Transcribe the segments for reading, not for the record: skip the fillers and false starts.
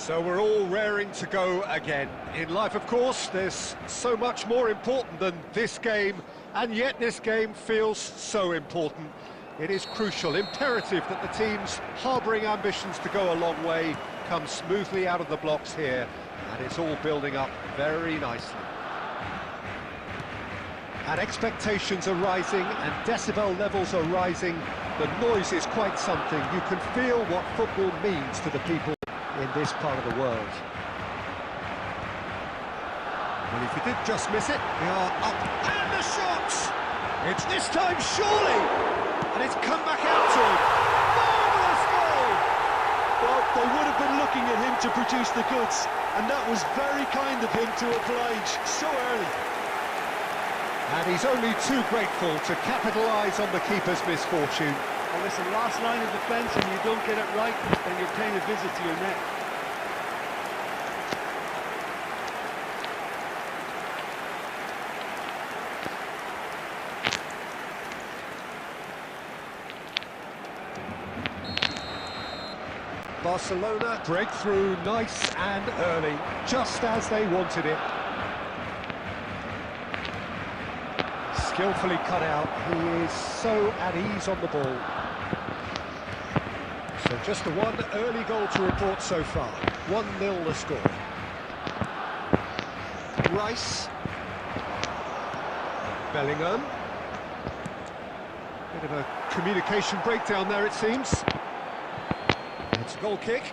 So we're all raring to go again. In life, of course, there's so much more important than this game, and yet this game feels so important. It is crucial, imperative that the teams harbouring ambitions to go a long way come smoothly out of the blocks here, and it's all building up very nicely. And expectations are rising, and decibel levels are rising. The noise is quite something. You can feel what football means to the people in this part of the world. Well, if you did just miss it, they are up, and the shots! It's this time, surely! And it's come back out to him. Marvellous goal! Well, they would have been looking at him to produce the goods, and that was very kind of him to oblige so early. And he's only too grateful to capitalise on the keeper's misfortune. Well, listen, last line of defence, and you don't get it right, then you're paying a visit to your net. Barcelona break through nice and early, just as they wanted it. Skillfully cut out, he is so at ease on the ball. So just the one early goal to report so far. 1-0 the score. Rice. Bellingham. Bit of a communication breakdown there, it seems. It's a goal kick.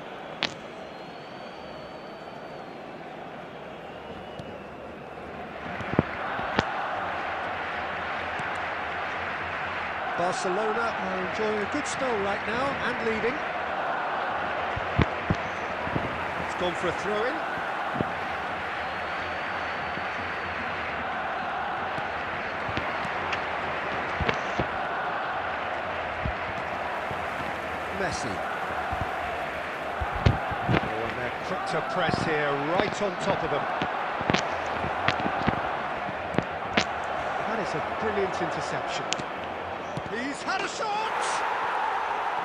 Barcelona are enjoying a good spell right now and leading. It's gone for a throw-in. Messi. Oh, and they're quick to press here, right on top of them. That is a brilliant interception. He's had a shot!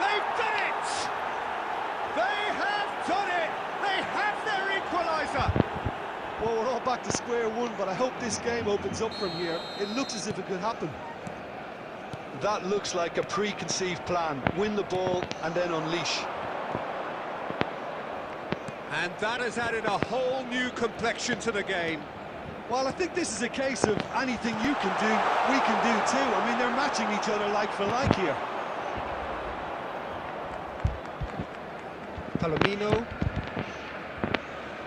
They've done it! They have done it! They have their equaliser! Well, we're all back to square one, but I hope this game opens up from here. It looks as if it could happen. That looks like a preconceived plan. Win the ball and then unleash. And that has added a whole new complexion to the game. Well, I think this is a case of anything you can do, we can do too. I mean, they're matching each other like for like here. Palomino.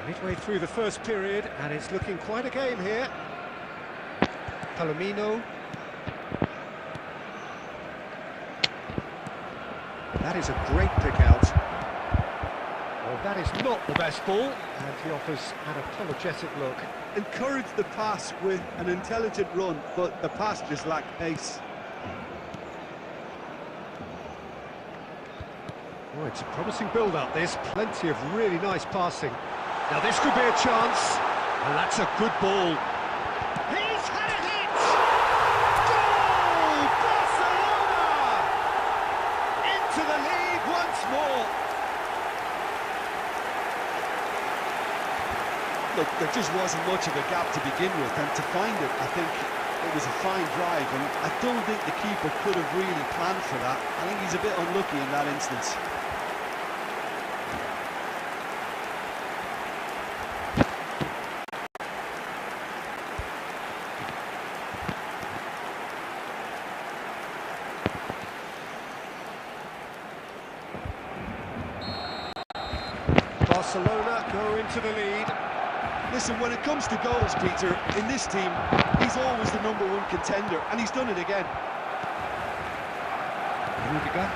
Midway through the first period, and it's looking quite a game here. Palomino. That is a great pick out. Well, that is not the best ball, and he offers an apologetic look. Encourage the pass with an intelligent run, but the pass just lacked pace. Oh, it's a promising build-up, this. Plenty of really nice passing. Now this could be a chance, and that's a good ball. He's had a hit! Goal! Barcelona! Into the lead once more. Look, there just wasn't much of a gap to begin with, and to find it, I think it was a fine drive, and I don't think the keeper could have really planned for that. I think he's a bit unlucky in that instance. Barcelona go into the lead. Listen, when it comes to goals, Peter, in this team, he's always the #1 contender, and he's done it again. Rudiger.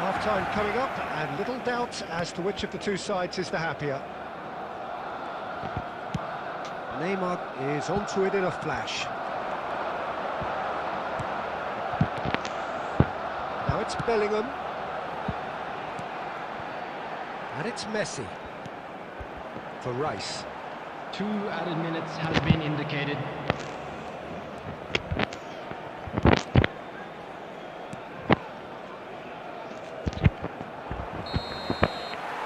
Half-time coming up, and little doubt as to which of the two sides is the happier. Neymar is onto it in a flash. Now it's Bellingham. And it's Messi. For Rice. 2 added minutes has been indicated.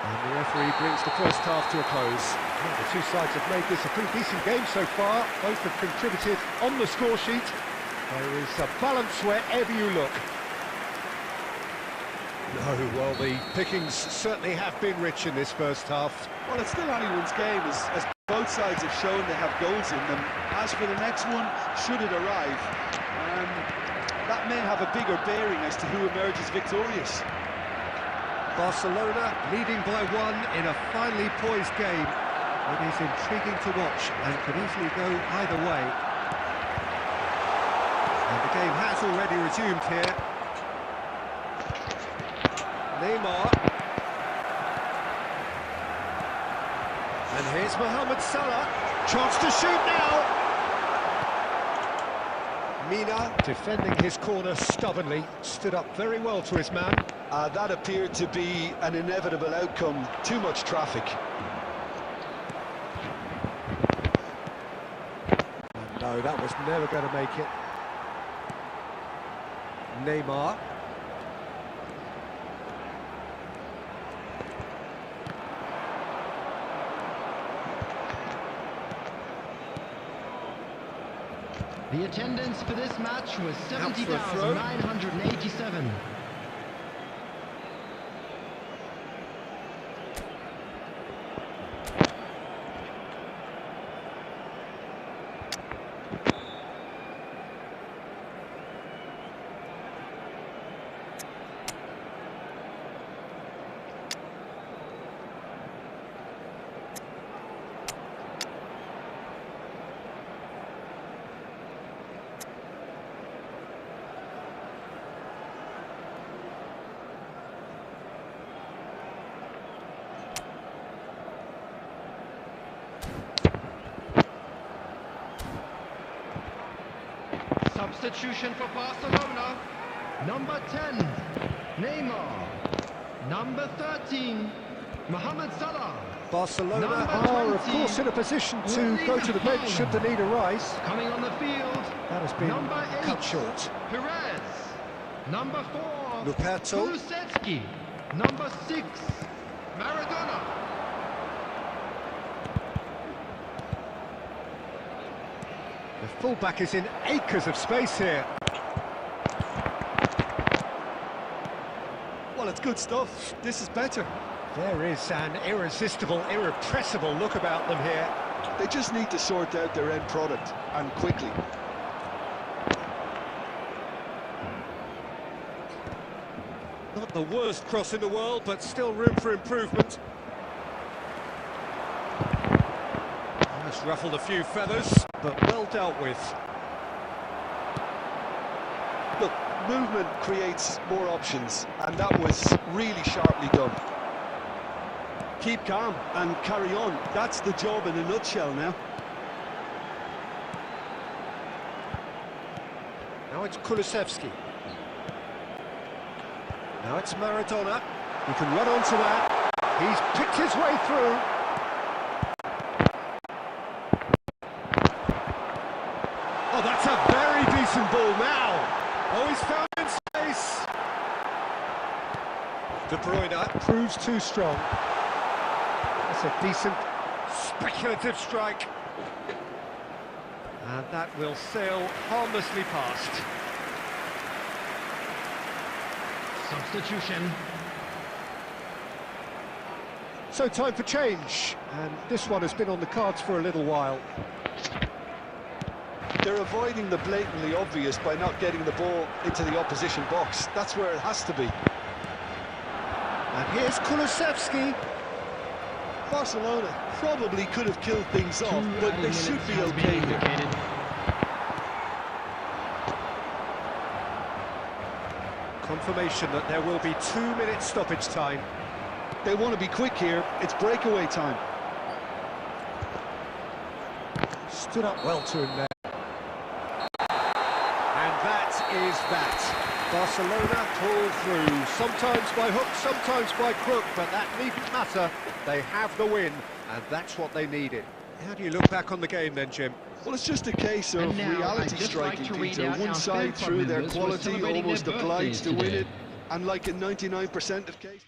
And the referee brings the first half to a close. Well, the two sides have made this a pretty decent game so far. Both have contributed on the score sheet. There is a balance wherever you look. No, well, the pickings certainly have been rich in this first half. Well, it's still anyone's game, as both sides have shown they have goals in them. As for the next one, should it arrive, that may have a bigger bearing as to who emerges victorious. Barcelona leading by one in a finely poised game. It is intriguing to watch and could easily go either way. And the game has already resumed here. Neymar. And here's Mohamed Salah. Chance to shoot now. Mina, defending his corner stubbornly, stood up very well to his man. That appeared to be an inevitable outcome. Too much traffic. No, that was never going to make it. Neymar. The attendance for this match was 70,987. Substitution for Barcelona. Number 10, Neymar. Number 13, Mohamed Salah. Barcelona are, of course, in a position to go to the bench should the need arise. Coming on the field, That has been number 8, cut short. Perez. Number 4, Luperto. Kulusevski. Number 6, Maradona. The fullback is in acres of space here. Well, it's good stuff. This is better. There is an irresistible, irrepressible look about them here. They just need to sort out their end product, and quickly. Not the worst cross in the world, but still room for improvement. Almost ruffled a few feathers, but well dealt with. Look, movement creates more options, and that was really sharply done. Keep calm and carry on. That's the job in a nutshell now. Now it's Kulusevski. Now it's Maradona. He can run onto that. He's picked his way through. Oh, that's a very decent ball now. Oh, he's found in space. De Bruyne proves too strong. That's a decent, speculative strike. And that will sail harmlessly past. Substitution. So time for change, and this one has been on the cards for a little while. They're avoiding the blatantly obvious by not getting the ball into the opposition box. That's where it has to be. And here's Kulusevski. Barcelona probably could have killed things off, but they should be okay here. Confirmation that there will be 2 minutes stoppage time. They want to be quick here. It's breakaway time. Stood up well to him there. And that is that. Barcelona pull through, sometimes by hook, sometimes by crook, but that needn't matter. They have the win, and that's what they needed. How do you look back on the game then, Jim? Well, it's just a case of reality striking, Peter. One side, through their quality, almost obliged to win it, and like in 99% of cases.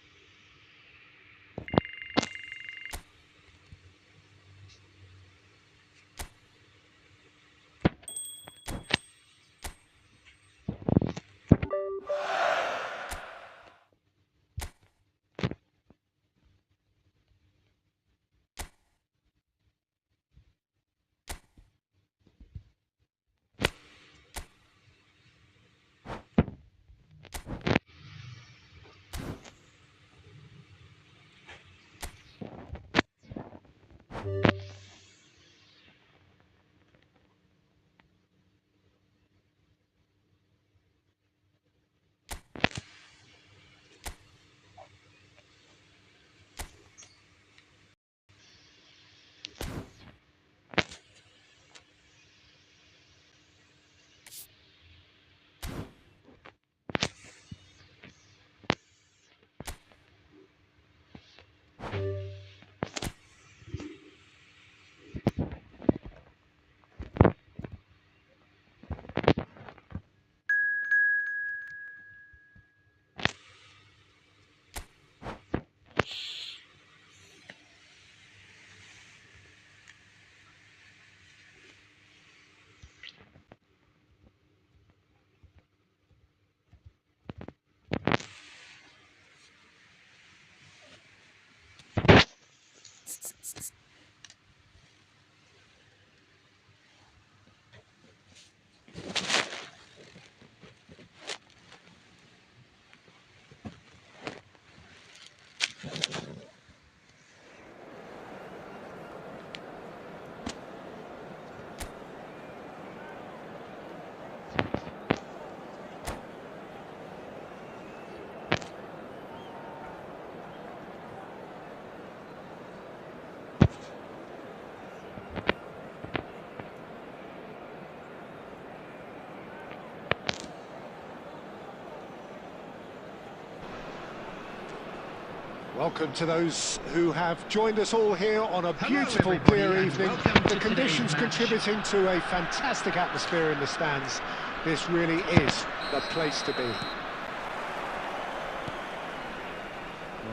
Welcome to those who have joined us all here on a beautiful, clear evening. The conditions contributing to a fantastic atmosphere in the stands. This really is the place to be.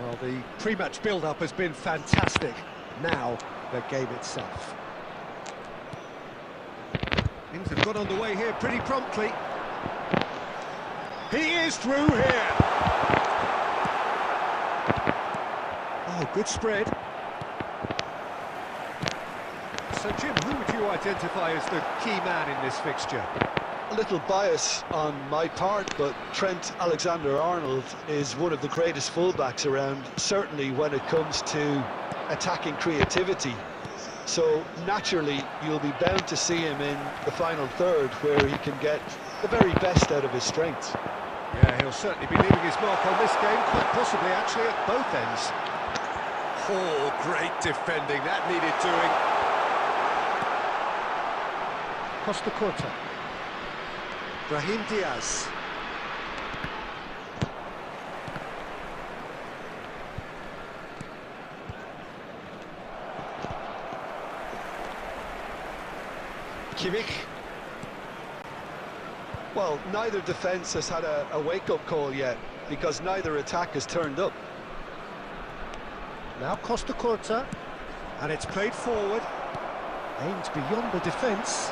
Well, the pre-match build-up has been fantastic. Now, the game itself. Things have got underway here pretty promptly. He is through here. Oh, good spread. So, Jim, who would you identify as the key man in this fixture? A little bias on my part, but Trent Alexander-Arnold is one of the greatest fullbacks around, certainly when it comes to attacking creativity. So, naturally, you'll be bound to see him in the final third, where he can get the very best out of his strengths. Yeah, he'll certainly be leaving his mark on this game, quite possibly actually at both ends. Oh, great defending, that needed doing. Costa Corta. Brahim Diaz. Kimmich. Well, neither defence has had a wake-up call yet, because neither attack has turned up. Now Costa Corta, and it's played forward, aimed beyond the defence.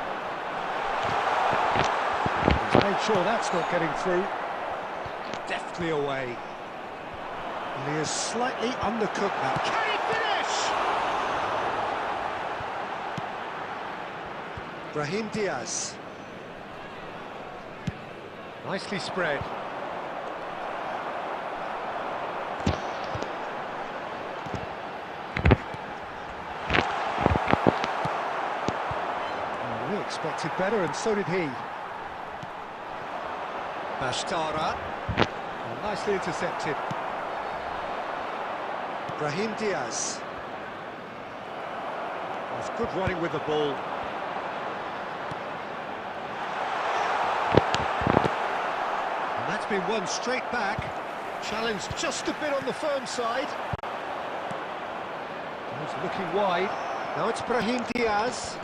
He's made sure that's not getting through. Deftly away. And he is slightly undercooked now. Can he finish? Brahim Diaz. Nicely spread. We expected better, and so did he. Bashtara. Oh, nicely intercepted. Brahim Diaz. That's good running with the ball. And that's been won straight back. Challenged just a bit on the firm side. He's looking wide. Now it's Brahim Diaz.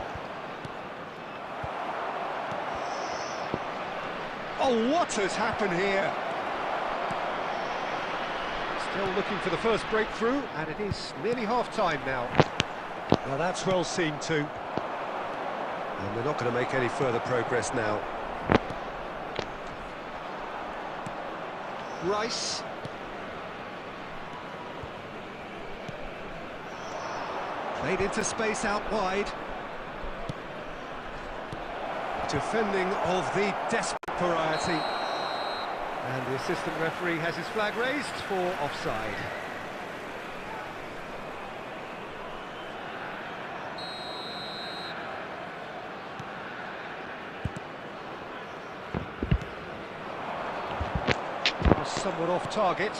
Oh, what has happened here? Still looking for the first breakthrough, and it is nearly half-time now. Now that's well seen too. And they're not going to make any further progress now. Rice. Played into space out wide. Defending of the desperate variety. And the assistant referee has his flag raised for offside. somewhat off target.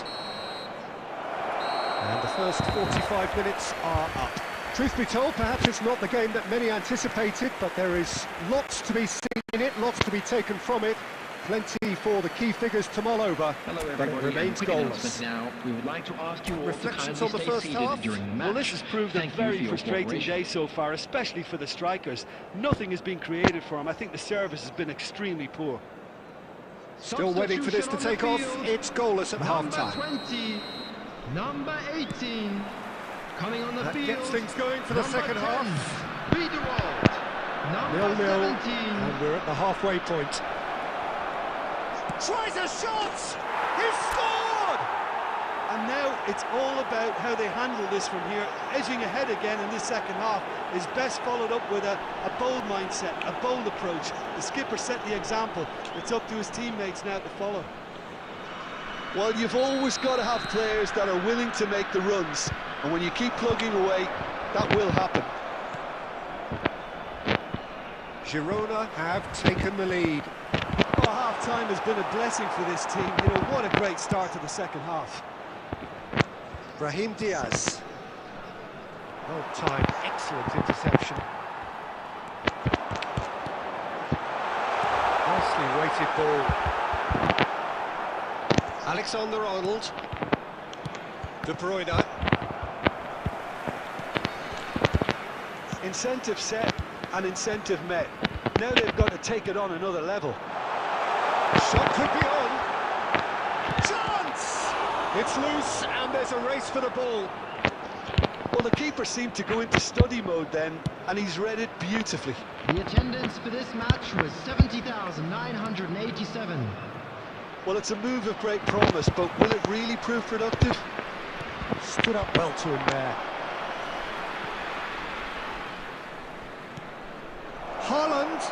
And the first 45 minutes are up. Truth be told, perhaps it's not the game that many anticipated, but there is lots to be seen in it, lots to be taken from it. Plenty for the key figures to mull over. Hello but everybody, it remains quick goalless. announcement now. We would like to ask you all Reflections to on the kindly first stay seated half? during the match. Well, this has proved a Thank you very for your frustrating cooperation. day so far, especially for the strikers. Nothing has been created for them. I think the service has been extremely poor. Still waiting for this to take off. It's goalless at half-time. Number 20, number 18, coming on the That field. gets things going for the Number second 10, half. Biederwald. Number 0-0, 17. and we're at the halfway point. Tries a shot! He's scored! And now it's all about how they handle this from here. Edging ahead again in this second half is best followed up with a bold mindset, a bold approach. The skipper set the example. It's up to his teammates now to follow. Well, you've always got to have players that are willing to make the runs. And when you keep plugging away, that will happen. Girona have taken the lead. Oh, half-time has been a blessing for this team. You know, what a great start to the second half. Brahim Diaz. Well timed, excellent interception. Nicely weighted ball. Alexander-Arnold. De Bruyne. Incentive set and incentive met. Now they've got to take it on another level. Shot could be on. Chance! It's loose and there's a race for the ball. Well, the keeper seemed to go into study mode then, and he's read it beautifully. The attendance for this match was 70,987. Well, it's a move of great promise, but will it really prove productive? Stood up well to him there. Haaland,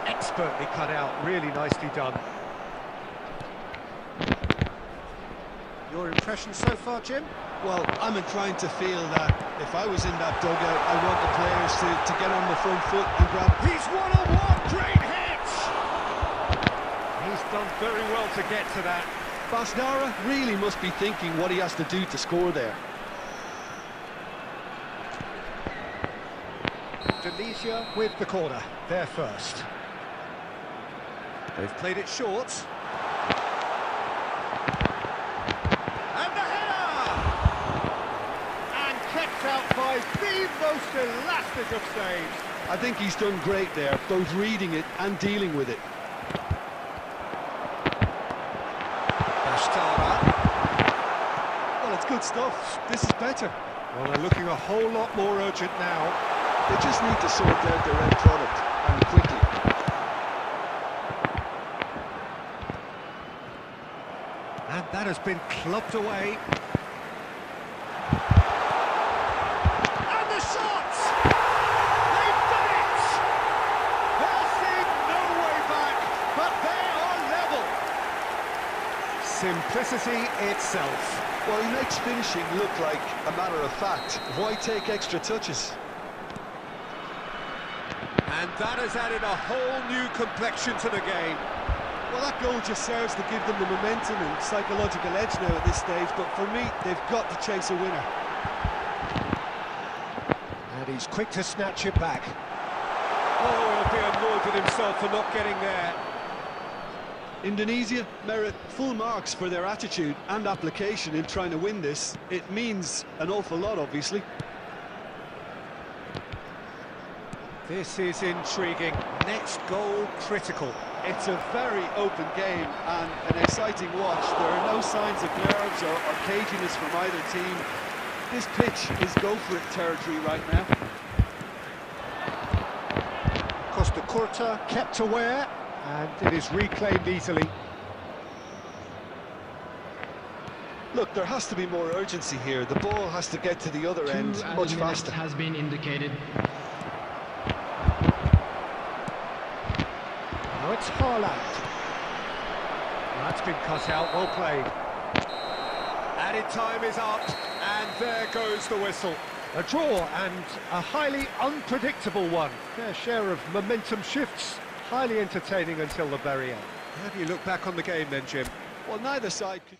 expertly cut out, really nicely done. Your impression so far, Jim? Well, I'm inclined to feel that if I was in that dugout, I want the players to get on the front foot and grab... He's one-on-one, great hit! He's done very well to get to that. Basnara really must be thinking what he has to do to score there. Indonesia with the corner, they're first. They've played it short. And the header! And kept out by the most elastic of saves. I think he's done great there, both reading it and dealing with it. Bastara. Well, it's good stuff. This is better. Well, they're looking a whole lot more urgent now. They just need to sort out their end product, and quickly. And that has been clubbed away. And the shot! They've done it! They'll see no way back, but they are level. Simplicity itself. Well, he makes finishing look like a matter of fact. Why take extra touches? And that has added a whole new complexion to the game. Well, that goal just serves to give them the momentum and psychological edge now at this stage, but for me, they've got to chase a winner. And he's quick to snatch it back. Oh, he'll be annoyed with himself for not getting there. Indonesia merit full marks for their attitude and application in trying to win this. It means an awful lot, obviously. This is intriguing. Next goal critical. It's a very open game and an exciting watch. There are no signs of nerves or caginess from either team. This pitch is go-for-it territory right now. Costa Curta kept aware, and it is reclaimed easily. Look, there has to be more urgency here. The ball has to get to the other end much faster. Has been indicated. Now it's Haaland. That's been cut out, well played. Added time is up, and there goes the whistle. A draw, and a highly unpredictable one. Fair share of momentum shifts, highly entertaining until the very end. How do you look back on the game then, Jim? Well, neither side could...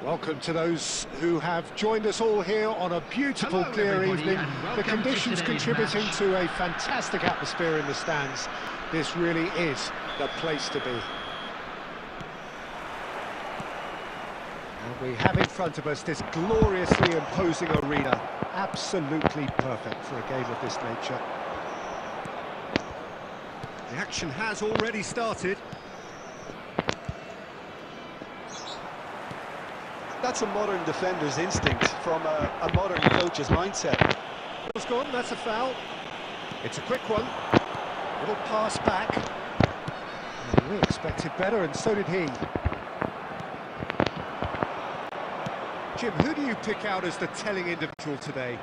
Welcome to those who have joined us all here on a beautiful, Hello, clear everybody, evening. and The welcome to conditions today's contributing match. to a fantastic atmosphere in the stands. This really is the place to be. And we have in front of us this gloriously imposing arena. Absolutely perfect for a game of this nature. The action has already started. That's a modern defender's instinct from a modern coach's mindset. Ball's gone, that's a foul. It's a quick one. Little pass back. And we expected better, and so did he. Jim, who do you pick out as the telling individual today?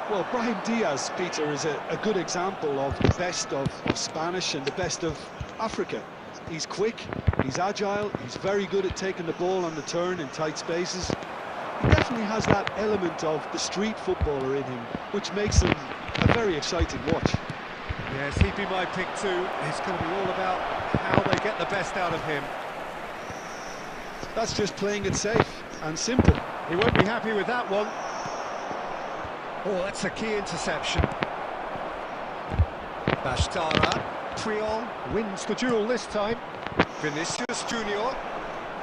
Well, Brahim Diaz, Peter, is a good example of the best of Spanish and the best of Africa. He's quick, he's agile, he's very good at taking the ball on the turn in tight spaces. He definitely has that element of the street footballer in him, which makes him a very exciting watch. Yes, he'd be my pick too. It's going to be all about how they get the best out of him. That's just playing it safe and simple. He won't be happy with that one. Oh, that's a key interception. Bashtara. Triol wins the duel this time. Vinicius Junior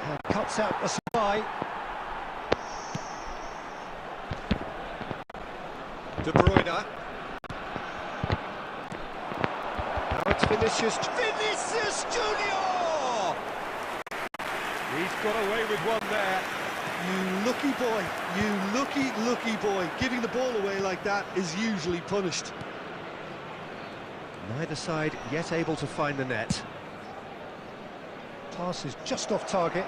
and cuts out the supply. De Bruyne. Now it's Vinicius Junior! He's got away with one there. You lucky boy, you lucky boy. Giving the ball away like that is usually punished. Neither side yet able to find the net. Pass is just off target.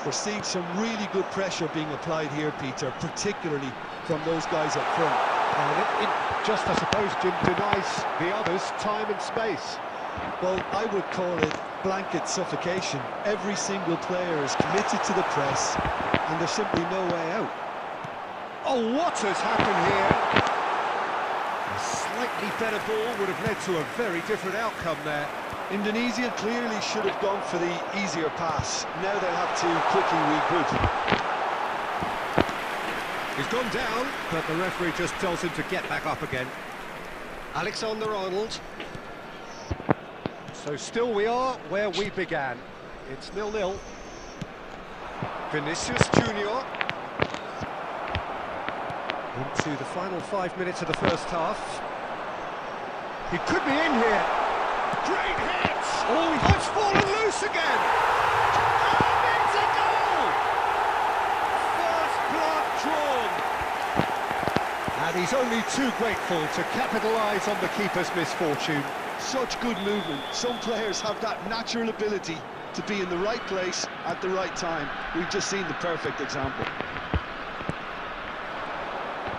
We're seeing some really good pressure being applied here, Peter, particularly from those guys up front. And it just, I suppose, Jim, denies the others time and space. Well, I would call it blanket suffocation. Every single player is committed to the press, and there's simply no way out. Oh, what has happened here? A slightly better ball would have led to a very different outcome there. Indonesia clearly should have gone for the easier pass. Now they'll have to quickly regroup. He's gone down, but the referee just tells him to get back up again. Alexander-Arnold. So still we are where we began. It's 0-0. Vinicius Junior. Into the final 5 minutes of the first half. He could be in here. Great hit! Oh, it's fallen loose again! And it's a goal! First blood drawn. And he's only too grateful to capitalise on the keeper's misfortune. Such good movement. Some players have that natural ability to be in the right place at the right time. We've just seen the perfect example.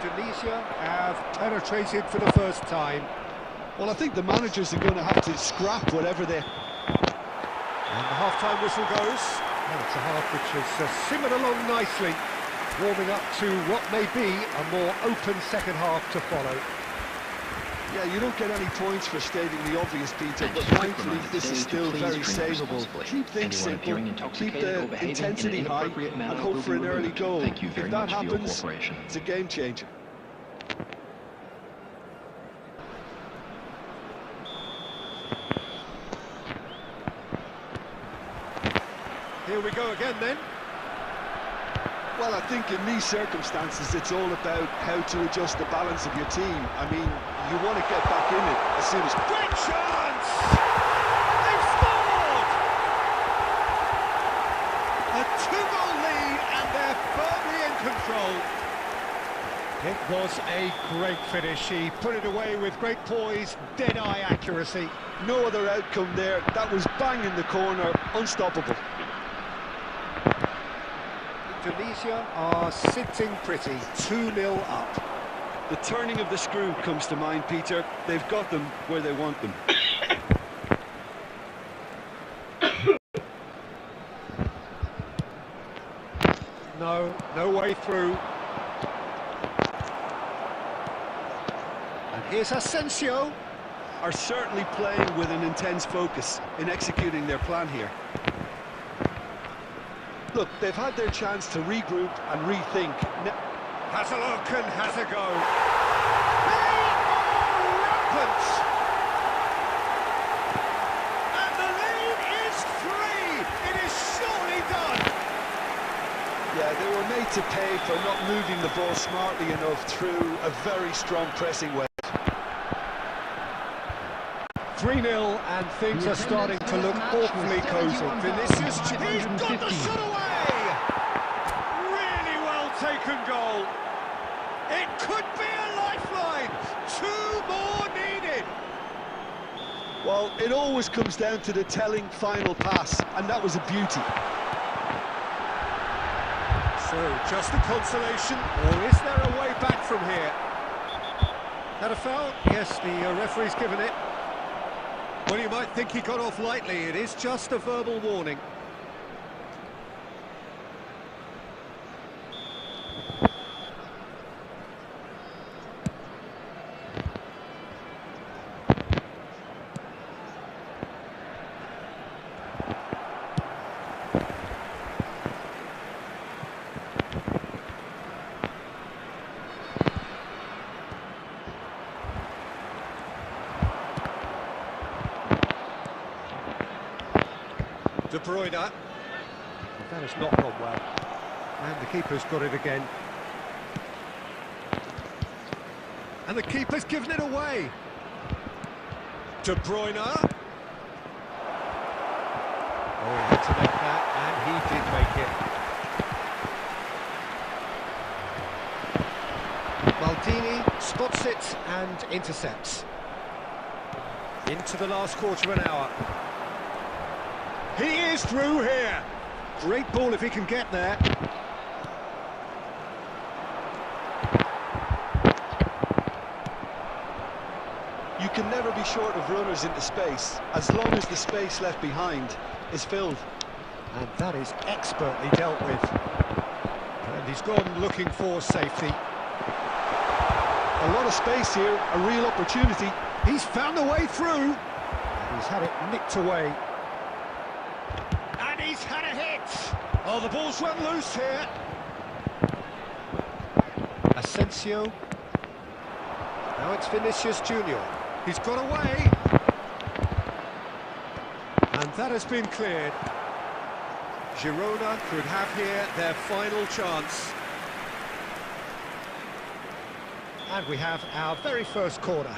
Indonesia have penetrated for the first time. Well, I think the managers are going to have to scrap whatever they... And the half-time whistle goes. And it's a half which has simmered along nicely, warming up to what may be a more open second half to follow. Yeah, you don't get any points for stating the obvious, Peter, And but just a quick thankfully reminder this today is to still please very drink savable. responsibly. Keep things Anyone simple, appearing keep intoxicated or the behaving in intensity an high, inappropriate manner and hope will for be an early removed. goal. Thank you very If that much for your happens, cooperation. it's a game changer. Here we go again then. Well, I think in these circumstances, it's all about how to adjust the balance of your team. I mean, you want to get back in it as soon as... Great chance! They've scored! A 2-goal lead and they're firmly in control. It was a great finish. He put it away with great poise, dead-eye accuracy. No other outcome there. That was bang in the corner, unstoppable. Indonesia are sitting pretty, 2-0 up. The turning of the screw comes to mind, Peter. They've got them where they want them. No way through. And here's Asensio. Are certainly playing with an intense focus in executing their plan here. Look, they've had their chance to regroup and rethink. Has a look and has a go. They are rampant! And the lead is 3! It is surely done! Yeah, they were made to pay for not moving the ball smartly enough through a very strong pressing wave. 3-0 and things are starting to look awfully cosy. Vinicius, he's got the shot away! Really well taken goal. It could be a lifeline. 2 more needed. Well, it always comes down to the telling final pass, and that was a beauty. So, just a consolation, or is there a way back from here? That a foul? Yes, the referee's given it. Well, you might think he got off lightly. It is just a verbal warning. De Bruyne. Well, that has not gone well. And the keeper's got it again. And the keeper's given it away. De Bruyne. Oh, he had to make that, and he did make it. Maldini spots it and intercepts. Into the last quarter of an hour. He is through here. Great ball if he can get there. You can never be short of runners into space, as long as the space left behind is filled. And that is expertly dealt with. And he's gone looking for safety. A lot of space here, a real opportunity. He's found a way through. He's had it nicked away. And he's had a hit. Oh, the ball's run loose here. Asensio. Now it's Vinicius Junior. He's got away. And that has been cleared. Girona could have here their final chance. And we have our very first corner.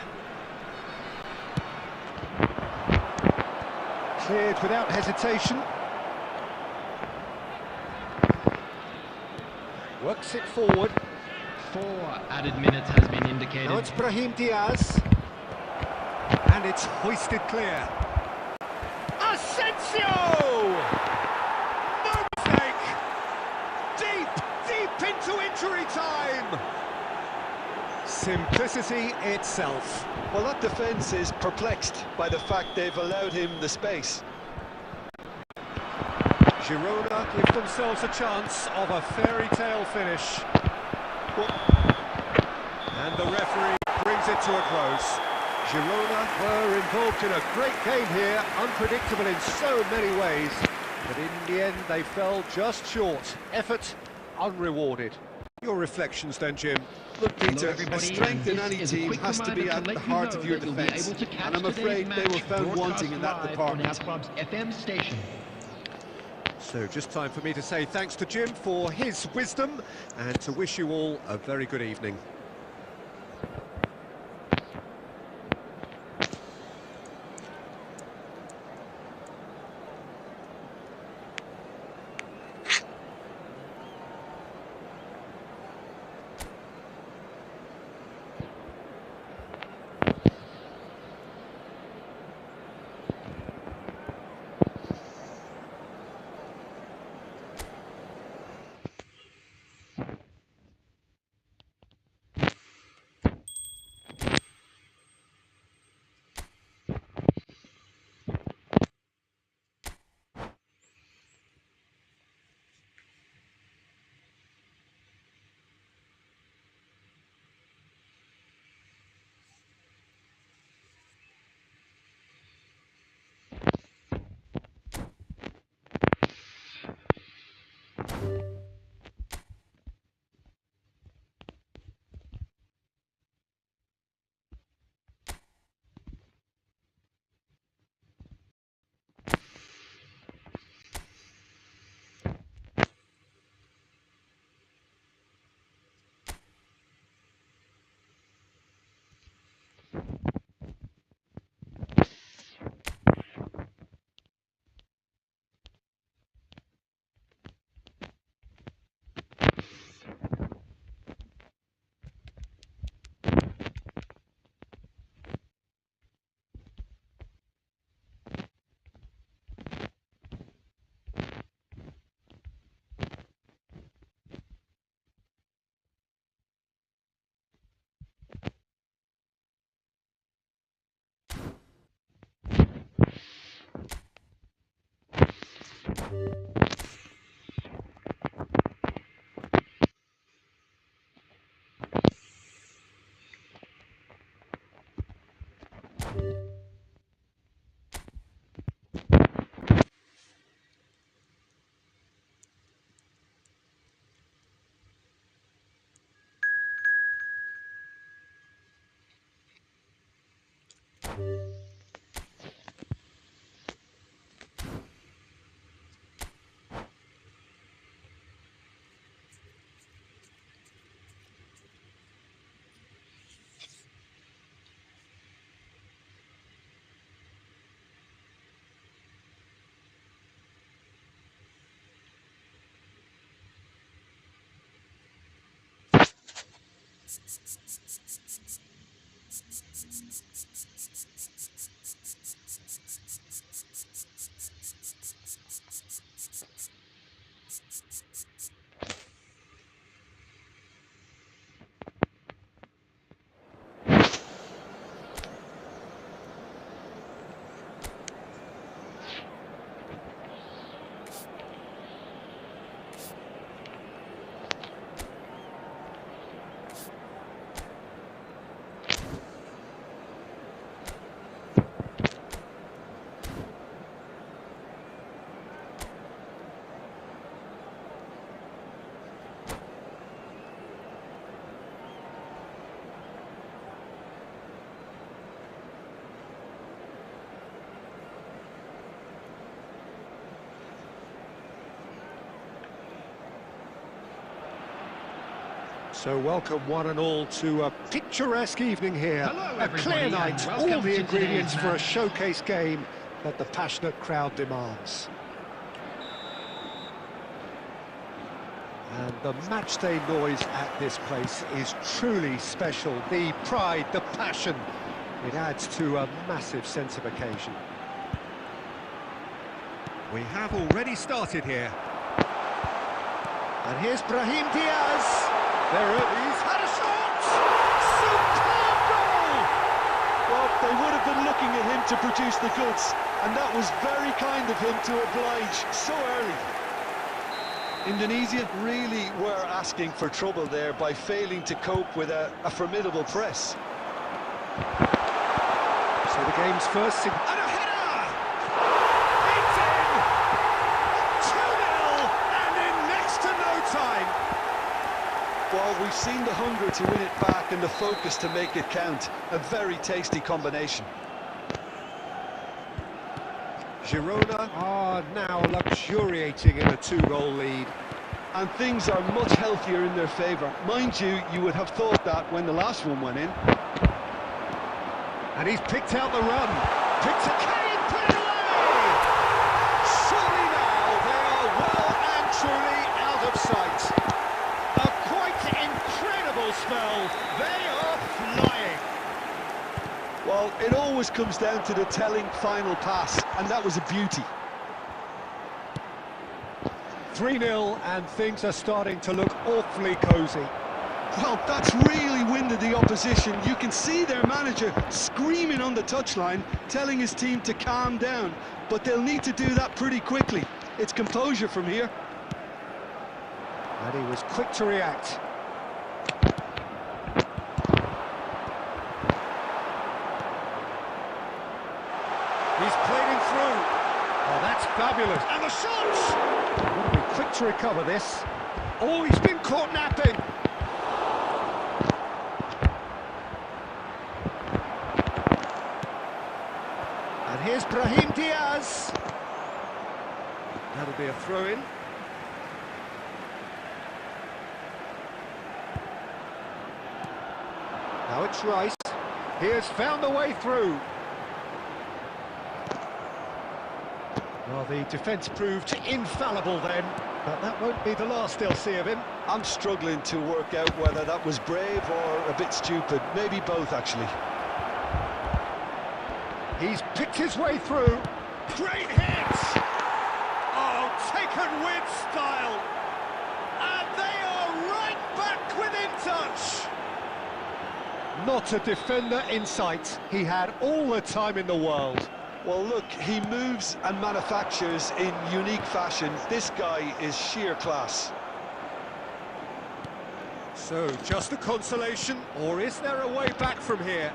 Cleared without hesitation. Works it forward. 4 added minutes has been indicated. Now it's Brahim Diaz. And it's hoisted clear. Asensio! No mistake! Deep into injury time! Simplicity itself. Well, that defence is perplexed by the fact they've allowed him the space. Girona give themselves a chance of a fairy tale finish. And the referee brings it to a close. Girona were involved in a great game here, unpredictable in so many ways, but in the end they fell just short. Effort unrewarded. Your reflections then, Jim? Look, Peter, everybody, strength in and any this is a team quick has to be reminder at to the let you heart know of your that you'll be defence, able to catch and I'm afraid today's they were match found wanting in that broadcast live department. on our club's FM station. So just time for me to say thanks to Jim for his wisdom and to wish you all a very good evening. So welcome one and all to a picturesque evening here. Hello, a clear everybody, night, and all welcome the to ingredients today's for a match. showcase game that the passionate crowd demands. And the matchday noise at this place is truly special. The pride, the passion, it adds to a massive sense of occasion. We have already started here. And here's Brahim Diaz. He's had a shot! Superb goal! Well, they would have been looking at him to produce the goods, and that was very kind of him to oblige so early. Indonesia really were asking for trouble there by failing to cope with a formidable press. So the game's first... And a header! It's in! 2-0 and in next to no time. Well, we've seen the hunger to win it back and the focus to make it count. A very tasty combination. Girona are now luxuriating in a 2-goal lead. And things are much healthier in their favour. Mind you, you would have thought that when the last one went in. And he's picked out the run. Picks a Kane, put it away! Surely now they are well and truly out of sight. A quite incredible spell. They are flying. Well, it always comes down to the telling final pass, and that was a beauty. 3-0 and things are starting to look awfully cosy. Well, that's really winded the opposition. You can see their manager screaming on the touchline, telling his team to calm down. But they'll need to do that pretty quickly. It's composure from here. And he was quick to react. He's played him through. Oh, that's fabulous. And the shots! Got to be quick to recover this. Oh, he's been caught napping. And here's Brahim Diaz. That'll be a throw-in. Now it's Rice. He has found the way through. Well, the defence proved infallible then, but that won't be the last they'll see of him. I'm struggling to work out whether that was brave or a bit stupid. Maybe both, actually. He's picked his way through. Great hit! Oh, taken with style. And they are right back within touch. Not a defender in sight. He had all the time in the world. Well, look, he moves and manufactures in unique fashion. This guy is sheer class. So, just a consolation, or is there a way back from here?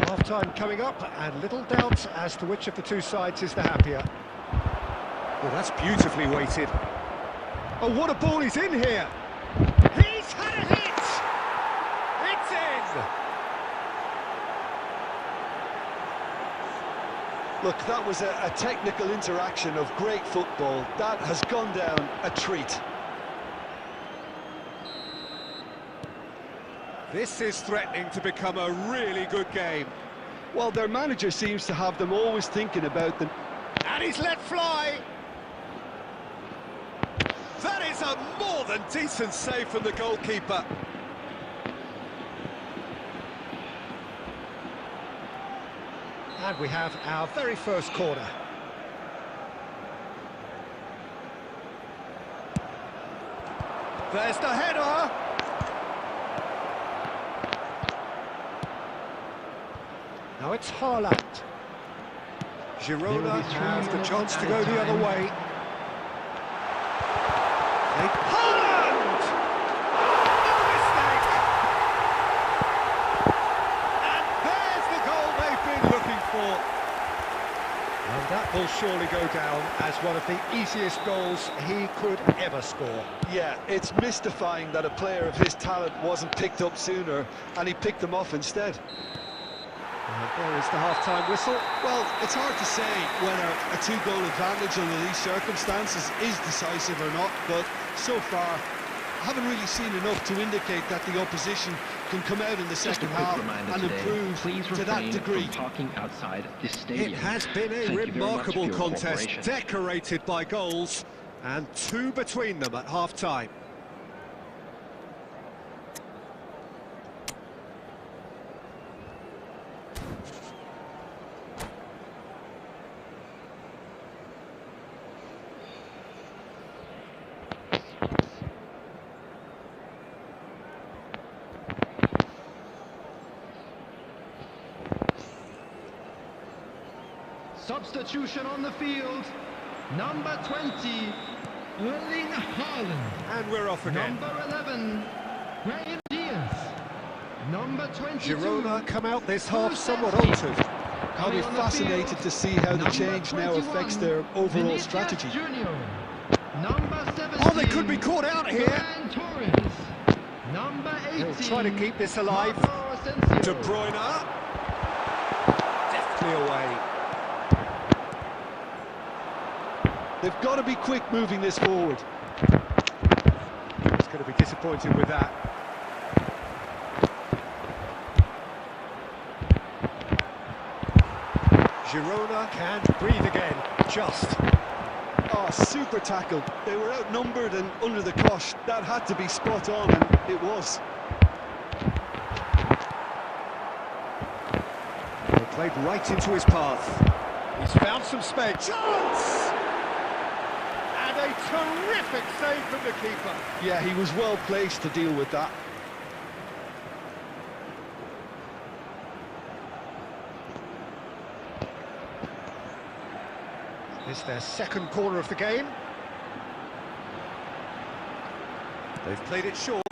Half-time coming up, and little doubt as to which of the two sides is the happier. Well, that's beautifully weighted. Oh, what a ball he's in here! He's had a hit! It's in! Look, that was a technical interaction of great football. That has gone down a treat. This is threatening to become a really good game. Well, their manager seems to have them always thinking about them. And he's let fly! That is a more than decent save from the goalkeeper. And we have our very first corner. There's the header! Now it's Haaland. Girona has the chance to go the other way. Haaland! No mistake! And there's the goal they've been looking for. And that will surely go down as one of the easiest goals he could ever score. Yeah, it's mystifying that a player of his talent wasn't picked up sooner, and he picked them off instead. There is the half-time whistle. Well, it's hard to say whether a two-goal advantage under these circumstances is decisive or not, but so far, I haven't really seen enough to indicate that the opposition can come out in the second half and improve Please to that degree. From parking outside this stadium. It has been a remarkable contest, decorated by goals, and two between them at half-time. substitution on the field. Number 20, Erling Haaland. And we're off again. Number 11, Brahim Diaz. Number 22, Girona come out this half somewhat altered. I'll be fascinated to see how the change now affects their overall strategy. Number 17, Oh, they could be caught out here. Ferran Torres. Number 18, He'll try to keep this alive. Marco Asensio. De Bruyne. Deftly away. They've got to be quick moving this forward. He's going to be disappointed with that. Girona can't breathe again. Just. Oh, super tackle. They were outnumbered and under the cosh. That had to be spot on, and it was. They played right into his path. He's found some space. Chance! And a terrific save from the keeper. Yeah, he was well placed to deal with that. It's their second corner of the game. They've played it short.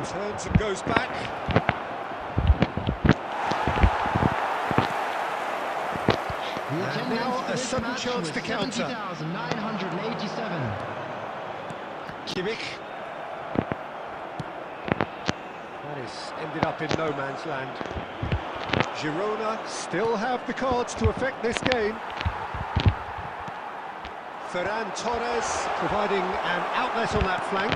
Turns and goes back. And now a sudden chance to counter. 70,987. Kimmich. That is ended up in no man's land. Girona still have the cards to affect this game. Ferran Torres providing an outlet on that flank.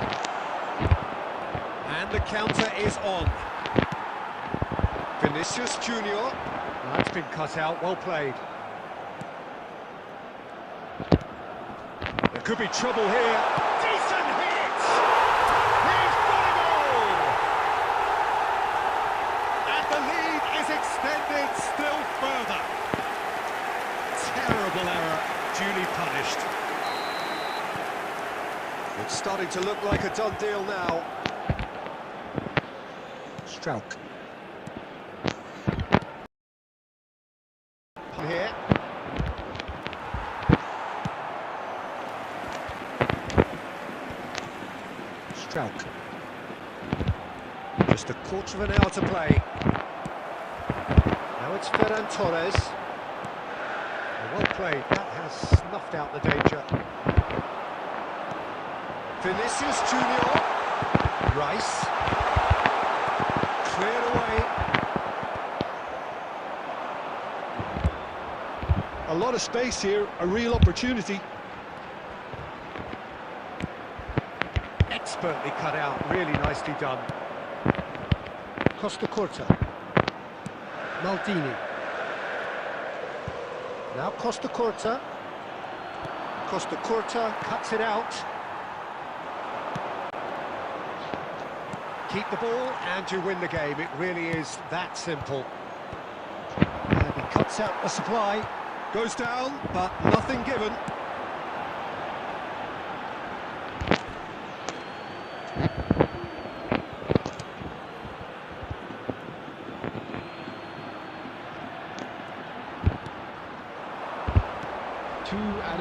And the counter is on. Vinicius Junior. That's been cut out, well played. There could be trouble here. Decent hit! He's got it all! And the lead is extended still further. Terrible error, duly punished. It's starting to look like a done deal now. Strauch. Here. Strauch. Just a quarter of an hour to play. Now it's Ferran Torres. Well played, that has snuffed out the danger. Vinicius Junior. Rice. Cleared away. A lot of space here, a real opportunity. Expertly cut out, really nicely done. Costa Curta. Maldini. Now Costa Curta. Costa Curta cuts it out. Keep the ball and you win the game. It really is that simple. And he cuts out the supply. Goes down, but nothing given.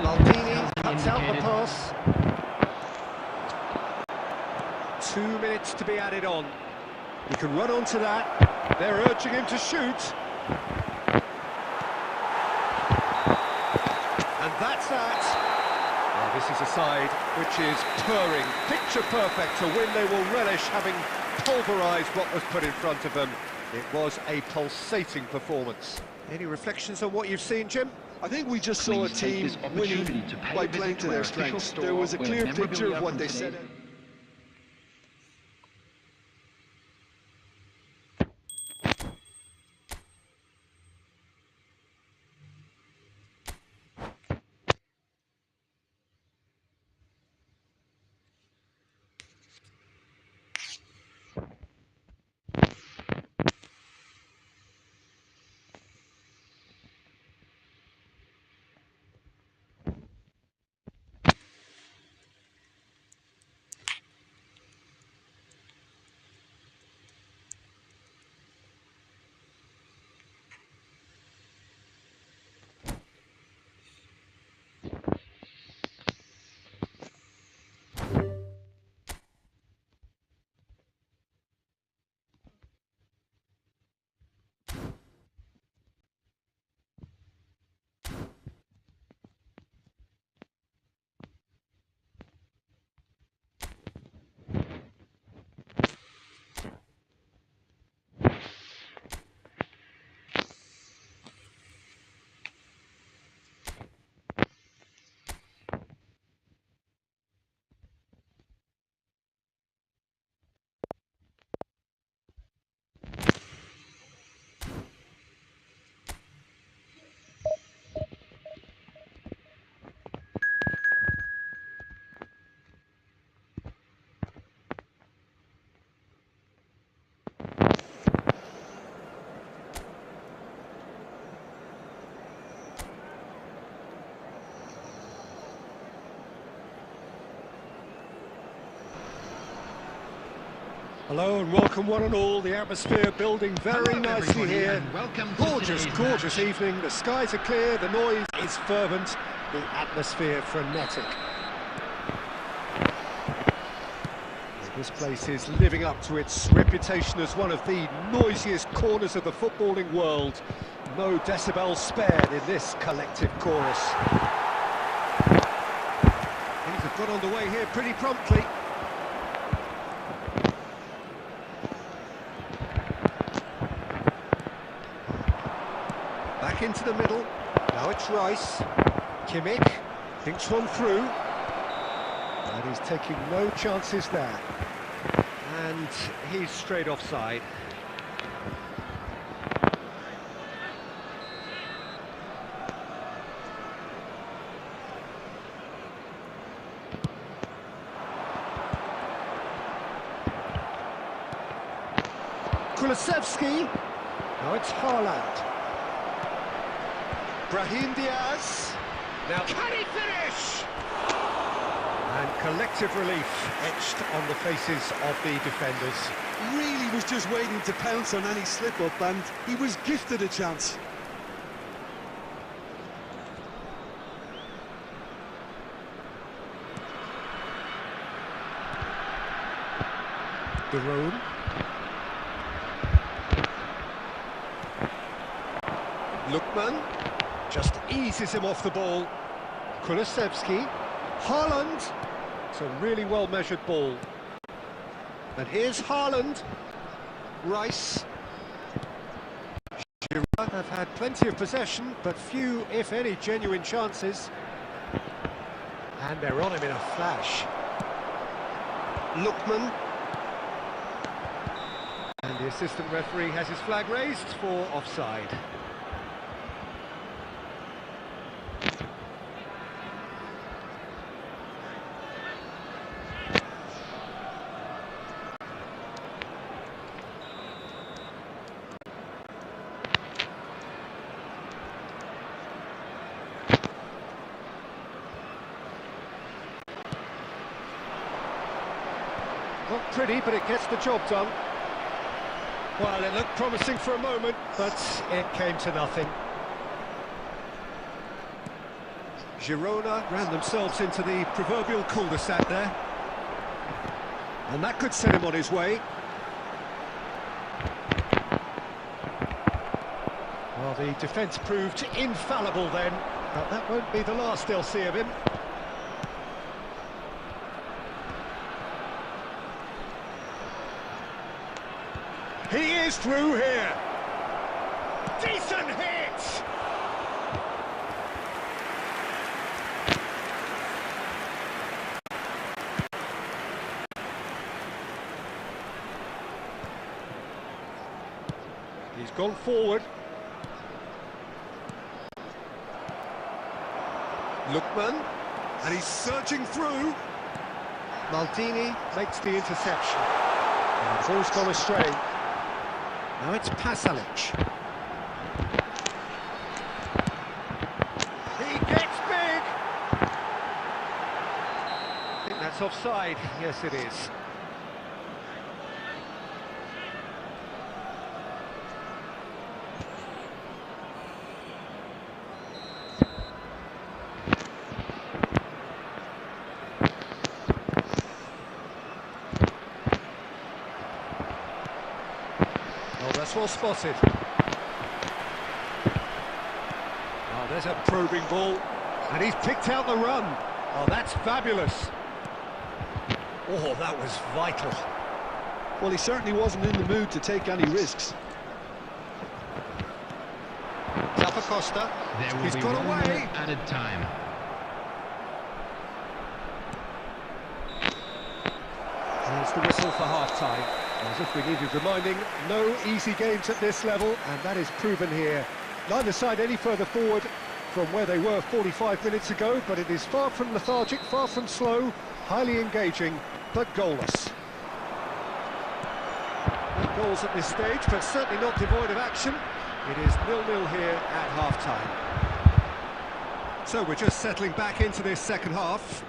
Maldini cuts out the pass. 2 minutes to be added on. He can run onto that. They're urging him to shoot. And that's that. Well, this is a side which is purring, picture perfect, a win they will relish, having pulverised what was put in front of them. It was a pulsating performance. Any reflections on what you've seen, Jim? I think we just saw a team winning by playing to their strengths. There was a clear picture of what they said. Hello and welcome one and all. The atmosphere building very nicely here. Gorgeous evening. The skies are clear, the noise is fervent, the atmosphere frenetic. This place is living up to its reputation as one of the noisiest corners of the footballing world. No decibels spared in this collective chorus. Things have got underway here pretty promptly. Back into the middle. Now it's Rice. Kimmich thinks one through. And he's taking no chances there. And he's straight offside. Kulusevski. Now it's Haaland. Brahim Diaz. Now can he finish? And collective relief etched on the faces of the defenders. Really was just waiting to pounce on any slip-up, and he was gifted a chance. Garena. Lookman just eases him off the ball. Kulusevski. Haaland. It's a really well-measured ball. And here's Haaland. Rice. Giroud have had plenty of possession, but few, if any, genuine chances. And they're on him in a flash. Lookman. And the assistant referee has his flag raised for offside. Not pretty, but it gets the job done. Well, it looked promising for a moment, but it came to nothing. Girona ran themselves into the proverbial cul-de-sac there. And that could set him on his way. Well, the defence proved infallible then, but that won't be the last they'll see of him. He is through here. Decent hit! He's gone forward. Lookman, and he's surging through. Maldini makes the interception. And the ball's gone astray. Now it's Pasalic. He gets big! I think that's offside. Yes, it is. That's well spotted. Oh, there's a probing ball, and he's picked out the run. Oh, that's fabulous. Oh, that was vital. Well, he certainly wasn't in the mood to take any risks. Zappacosta, he's got away. Added time. And it's the whistle for half-time. As if we needed reminding, no easy games at this level, and that is proven here. Neither side any further forward from where they were 45 minutes ago, but it is far from lethargic, far from slow, highly engaging, but goalless. No goals at this stage, but certainly not devoid of action. It is 0-0 here at half-time. So we're just settling back into this second half.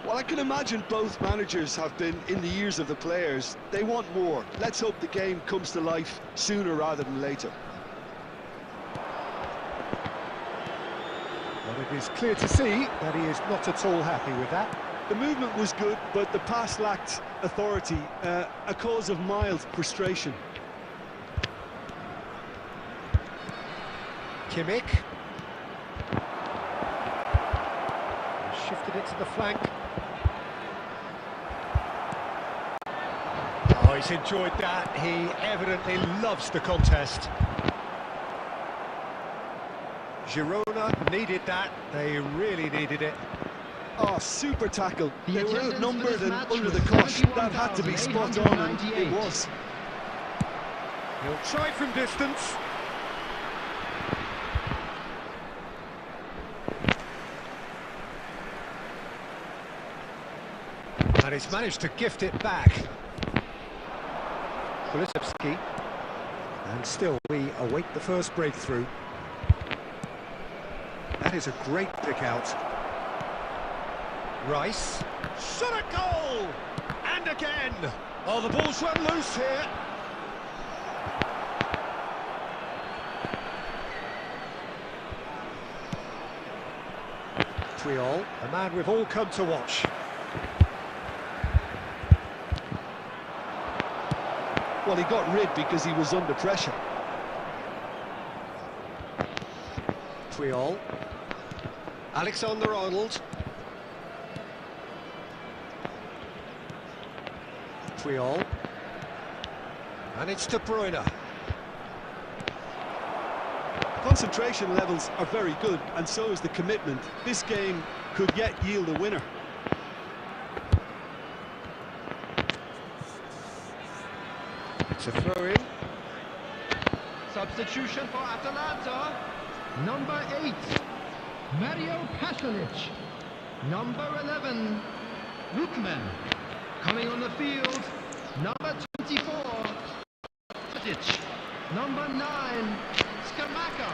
Well, I can imagine both managers have been in the ears of the players. They want more. Let's hope the game comes to life sooner rather than later. Well, it is clear to see that he is not at all happy with that. The movement was good, but the pass lacked authority, a cause of mild frustration. Kimmich. Shifted it to the flank. Oh, he's enjoyed that. He evidently loves the contest. Girona needed that. They really needed it. Oh, super tackle. They were attendance outnumbered for this and match under was the cosh. That had to be spot on, and 71,898. it was. He'll try from distance. And he's managed to gift it back. Kulusevski. And still we await the first breakthrough. That is a great pick out. Rice. Shot a goal! And again! Oh, the ball's run loose here. Triol, a man we've all come to watch. Well, he got rid because he was under pressure. Triol. Alexander-Arnold. Triol. And it's De Bruyne. Concentration levels are very good, and so is the commitment. This game could yet yield a winner. It's a throw-in. Substitution for Atalanta. Number 8, Mario Pasalic. Number 11, Lukman. Coming on the field, number 24, Tadic. Number 9, Skamaka.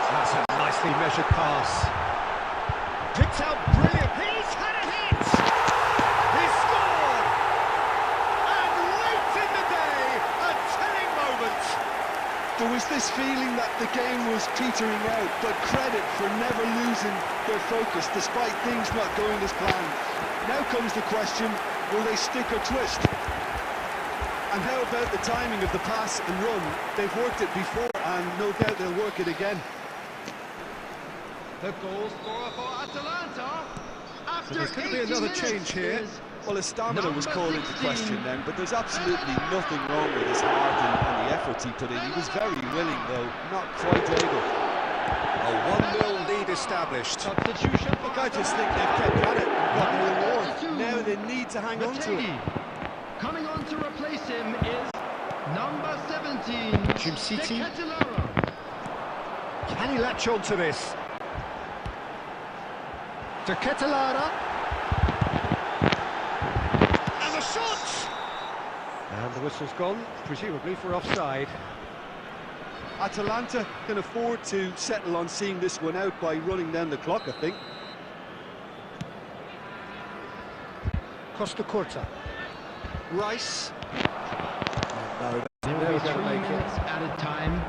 That's a nicely measured pass. Picked out brilliant. He's had a hit! He's scored! And late in the day, a telling moment. There was this feeling that the game was petering out, but credit for never losing their focus despite things not going as planned. Now comes the question, will they stick or twist? And how about the timing of the pass and run? They've worked it before, and no doubt they'll work it again. The goal scorer for Atalanta. After there's going to be 80 another minutes change here. is Well, his stamina was Number called into 16. question then, but there's absolutely nothing wrong with his heart and the efforts he put in. He was very willing, though, not quite able. A 1-0 lead established. Substitution for Look, I just think they've kept at it and got the reward. 32. Now they need to hang on to it. Matei. Coming on to replace him is number 17, Jim City. Ketelaro. Can he latch on to this? To Ketelaro. And the shot! And the whistle's gone, presumably for offside. Atalanta can afford to settle on seeing this one out by running down the clock, I think. Costa Curta. Rice. No, There will never be going 3 to make minutes it. added time.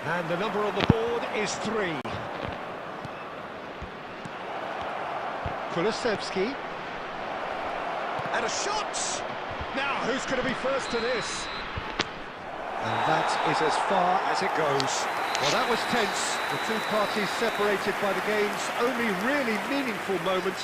And the number on the board is 3. Kulusevski. And a shot! Now, who's going to be first to this? And that is as far as it goes. Well, that was tense. The two parties separated by the game's only really meaningful moment.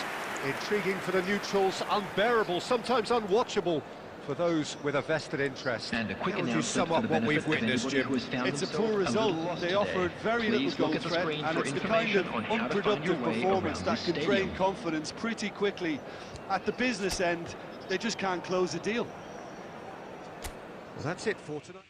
Intriguing for the neutrals, unbearable, sometimes unwatchable for those with a vested interest. And a quick How would you announcement sum up for the what we've benefit of witnessed, anybody Jim? who has found It's a themselves poor little result. lost They today. offered very Please little goal look at the threat, screen and for it's the kind information of on how to find your unproductive way performance around that this can stadium. drain confidence pretty quickly. At the business end, they just can't close a deal. Well, that's it for tonight.